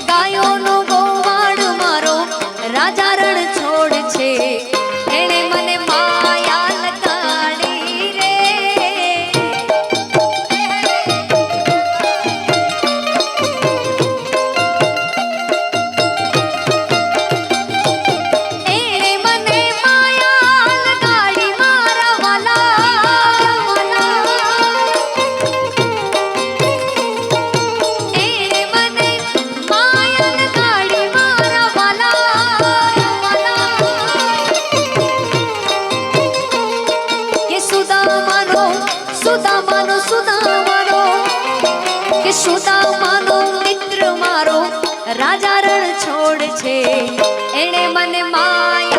ગાયોનો ગોવાળ મારો રાજા રણ છોડ છે એણે મને માયા લગાડી રે એણે મને માયા લગાડી મારા વાલા એણે મને માયા લગાડી મારા વાલા કે સુદામાનો કે સુદામાનો મિત્ર મારો રાજા રણ છોડ છે એણે મને માયા